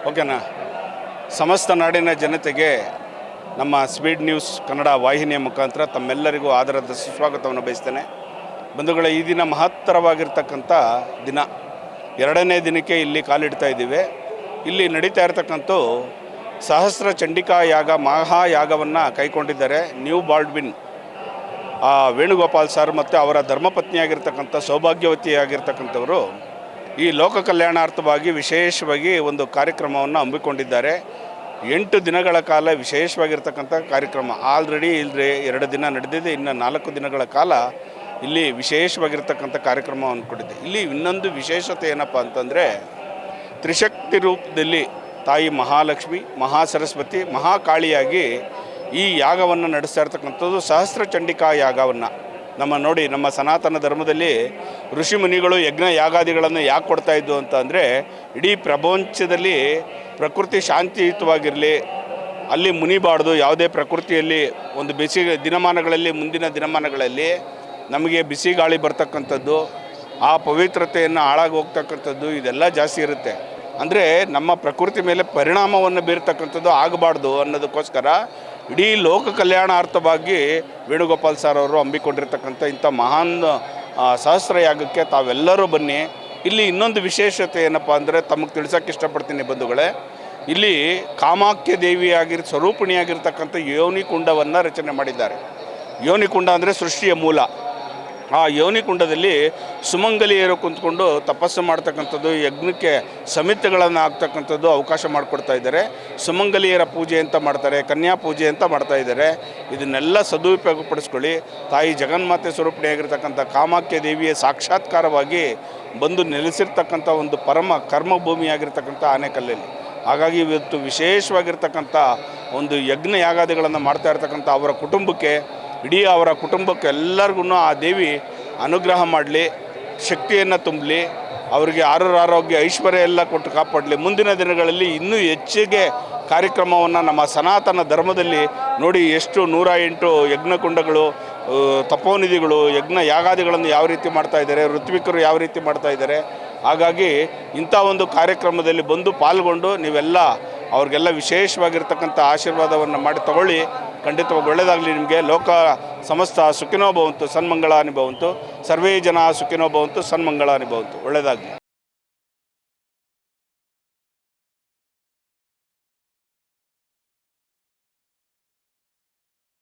ಓಕೆನಾ. ಸಮಸ್ತ ನಾಡಿನ ಜನತೆಗೆ ನಮ್ಮ ಸ್ಪೀಡ್ ನ್ಯೂಸ್ ಕನ್ನಡ ವಾಹಿನಿಯ ಮುಖಾಂತರ ತಮ್ಮೆಲ್ಲರಿಗೂ ಆದರದ ಸುಸ್ವಾಗತವನ್ನು ಬಯಸ್ತೇನೆ. ಬಂಧುಗಳೇ, ಈ ದಿನ ಮಹತ್ತರವಾಗಿರ್ತಕ್ಕಂಥ ದಿನ. 2ನೇ ದಿನಕ್ಕೆ ಇಲ್ಲಿ ಕಾಲಿಡ್ತಾ ಇದ್ದೀವಿ. ಇಲ್ಲಿ ನಡೀತಾ ಇರತಕ್ಕಂಥ ಸಹಸ್ರ ಚಂಡಿಕಾ ಯಾಗ ಮಹಾಯಾಗವನ್ನು ಕೈಗೊಂಡಿದ್ದಾರೆ ನ್ಯೂ ಬಾಲ್ಡ್ವಿನ್ ವೇಣುಗೋಪಾಲ್ ಸರ್ ಮತ್ತು ಅವರ ಧರ್ಮಪತ್ನಿಯಾಗಿರ್ತಕ್ಕಂಥ ಸೌಭಾಗ್ಯವತಿಯಾಗಿರ್ತಕ್ಕಂಥವರು ಈ ಲೋಕ ಕಲ್ಯಾಣಾರ್ಥವಾಗಿ ವಿಶೇಷವಾಗಿ ಒಂದು ಕಾರ್ಯಕ್ರಮವನ್ನು ಹಮ್ಮಿಕೊಂಡಿದ್ದಾರೆ. 8 ದಿನಗಳ ಕಾಲ ವಿಶೇಷವಾಗಿರ್ತಕ್ಕಂಥ ಕಾರ್ಯಕ್ರಮ. ಆಲ್ರೆಡಿ ಇಲ್ಲಿ 2 ದಿನ ನಡೆದಿದೆ, ಇನ್ನು 4 ದಿನಗಳ ಕಾಲ ಇಲ್ಲಿ ವಿಶೇಷವಾಗಿರ್ತಕ್ಕಂಥ ಕಾರ್ಯಕ್ರಮ ಅಂದ್ಕೊಂಡಿದ್ದೆ. ಇಲ್ಲಿ ಇನ್ನೊಂದು ವಿಶೇಷತೆ ಏನಪ್ಪ ಅಂತಂದರೆ, ತ್ರಿಶಕ್ತಿ ರೂಪದಲ್ಲಿ ತಾಯಿ ಮಹಾಲಕ್ಷ್ಮಿ, ಮಹಾಸರಸ್ವತಿ, ಮಹಾಕಾಳಿಯಾಗಿ ಈ ಯಾಗವನ್ನು ನಡೆಸ್ತಾ ಇರ್ತಕ್ಕಂಥದ್ದು ಸಹಸ್ರ ಚಂಡಿಕಾ ಯಾಗವನ್ನು. ನಮ್ಮ ಸನಾತನ ಧರ್ಮದಲ್ಲಿ ಋಷಿ ಮುನಿಗಳು ಯಜ್ಞ ಯಾಗಾದಿಗಳನ್ನು ಯಾಕೆ ಕೊಡ್ತಾಯಿದ್ದು ಅಂತ ಅಂದರೆ, ಇಡೀ ಪ್ರಪಂಚದಲ್ಲಿ ಪ್ರಕೃತಿ ಶಾಂತಿಯುತವಾಗಿರಲಿ, ಅಲ್ಲಿ ಮುನಿಬಾರ್ದು, ಯಾವುದೇ ಪ್ರಕೃತಿಯಲ್ಲಿ ಒಂದು ದಿನಮಾನಗಳಲ್ಲಿ ಮುಂದಿನ ದಿನಮಾನಗಳಲ್ಲಿ ನಮಗೆ ಬಿಸಿ ಗಾಳಿ ಬರ್ತಕ್ಕಂಥದ್ದು, ಆ ಪವಿತ್ರತೆಯನ್ನು ಹಾಳಾಗಿ ಹೋಗ್ತಕ್ಕಂಥದ್ದು ಇದೆಲ್ಲ ಜಾಸ್ತಿ ಇರುತ್ತೆ. ಅಂದರೆ ನಮ್ಮ ಪ್ರಕೃತಿ ಮೇಲೆ ಪರಿಣಾಮವನ್ನು ಬೀರ್ತಕ್ಕಂಥದ್ದು ಆಗಬಾರ್ದು ಅನ್ನೋದಕ್ಕೋಸ್ಕರ ಇಡೀ ಲೋಕ ಕಲ್ಯಾಣಾರ್ಥವಾಗಿ ವೇಣುಗೋಪಾಲ್ ಸರ್ ಅವರು ಹಮ್ಮಿಕೊಂಡಿರ್ತಕ್ಕಂಥ ಇಂಥ ಮಹಾನ್ ಸಹಸ್ರ ಯಾಗಕ್ಕೆ ತಾವೆಲ್ಲರೂ ಬನ್ನಿ. ಇಲ್ಲಿ ಇನ್ನೊಂದು ವಿಶೇಷತೆ ಏನಪ್ಪ ಅಂದರೆ ತಮಗೆ ತಿಳಿಸೋಕ್ಕೆ ಇಷ್ಟಪಡ್ತೀನಿ ಬಂಧುಗಳೇ. ಇಲ್ಲಿ ಕಾಮಾಖ್ಯ ದೇವಿಯಾಗಿರ್ ಸ್ವರೂಪಿಣಿಯಾಗಿರ್ತಕ್ಕಂಥ ಯೋನಿಕುಂಡವನ್ನು ರಚನೆ ಮಾಡಿದ್ದಾರೆ. ಯೋನಿಕುಂಡ ಅಂದರೆ ಸೃಷ್ಟಿಯ ಮೂಲ. ಆ ಯೋನಿಕುಂಡದಲ್ಲಿ ಸುಮಂಗಲಿಯರು ಕುಂತ್ಕೊಂಡು ತಪಸ್ಸು ಮಾಡ್ತಕ್ಕಂಥದ್ದು, ಯಜ್ಞಕ್ಕೆ ಸಮಿತಿಗಳನ್ನು ಹಾಕ್ತಕ್ಕಂಥದ್ದು ಅವಕಾಶ ಮಾಡಿಕೊಡ್ತಾ ಇದ್ದಾರೆ. ಸುಮಂಗಲಿಯರ ಪೂಜೆ ಅಂತ ಮಾಡ್ತಾರೆ, ಕನ್ಯಾ ಪೂಜೆ ಅಂತ ಮಾಡ್ತಾಯಿದ್ದಾರೆ. ಇದನ್ನೆಲ್ಲ ಸದುಪಯೋಗಪಡಿಸ್ಕೊಳ್ಳಿ. ತಾಯಿ ಜಗನ್ಮಾತೆ ಸ್ವರೂಪಿಣಿಯಾಗಿರ್ತಕ್ಕಂಥ ಕಾಮಾಖ್ಯ ದೇವಿಯ ಸಾಕ್ಷಾತ್ಕಾರವಾಗಿ ಬಂದು ನೆಲೆಸಿರ್ತಕ್ಕಂಥ ಒಂದು ಪರಮ ಕರ್ಮಭೂಮಿಯಾಗಿರ್ತಕ್ಕಂಥ ಆನೆಕಲ್ಲಲ್ಲಿ. ಹಾಗಾಗಿ ಇವತ್ತು ವಿಶೇಷವಾಗಿರ್ತಕ್ಕಂಥ ಒಂದು ಯಜ್ಞ ಯಾಗಾದಿಗಳನ್ನು ಮಾಡ್ತಾ ಇರ್ತಕ್ಕಂಥ ಅವರ ಕುಟುಂಬಕ್ಕೆ, ಇಡೀ ಅವರ ಕುಟುಂಬಕ್ಕೆ ಎಲ್ಲರಿಗೂ ಆ ದೇವಿ ಅನುಗ್ರಹ ಮಾಡಲಿ, ಶಕ್ತಿಯನ್ನು ತುಂಬಲಿ, ಅವರಿಗೆ ಆರೋಗ್ಯ ಐಶ್ವರ್ಯ ಎಲ್ಲ ಕೊಟ್ಟು ಕಾಪಾಡಲಿ. ಮುಂದಿನ ದಿನಗಳಲ್ಲಿ ಇನ್ನೂ ಹೆಚ್ಚಿಗೆ ಕಾರ್ಯಕ್ರಮವನ್ನು ನಮ್ಮ ಸನಾತನ ಧರ್ಮದಲ್ಲಿ ನೋಡಿ, ಎಷ್ಟು 108 ಯಜ್ಞಕುಂಡಗಳು, ತಪೋನಿಧಿಗಳು, ಯಜ್ಞ ಯಾಗಾದಿಗಳನ್ನು ಯಾವ ರೀತಿ ಮಾಡ್ತಾಯಿದ್ದಾರೆ, ಋತ್ವಿಕರು ಯಾವ ರೀತಿ ಮಾಡ್ತಾಯಿದ್ದಾರೆ. ಹಾಗಾಗಿ ಇಂಥ ಒಂದು ಕಾರ್ಯಕ್ರಮದಲ್ಲಿ ಬಂದು ಪಾಲ್ಗೊಂಡು ನೀವೆಲ್ಲ ಅವ್ರಿಗೆಲ್ಲ ವಿಶೇಷವಾಗಿರ್ತಕ್ಕಂಥ ಆಶೀರ್ವಾದವನ್ನು ಮಾಡಿ ತಗೊಳ್ಳಿ. ಖಂಡಿತವಾಗಿ ಒಳ್ಳೆಯದಾಗಲಿ ನಿಮಗೆ. ಲೋಕ ಸಮಸ್ತ ಸುಖಿನೋ ಭವಂತು, ಸನ್ಮಂಗಳಾನಿ ಭವಂತು, ಸರ್ವೇ ಜನ ಸುಖಿನೋ ಭವಂತು, ಸನ್ಮಂಗಳಾನಿ ಭವಂತು. ಒಳ್ಳೆಯದಾಗಲಿ.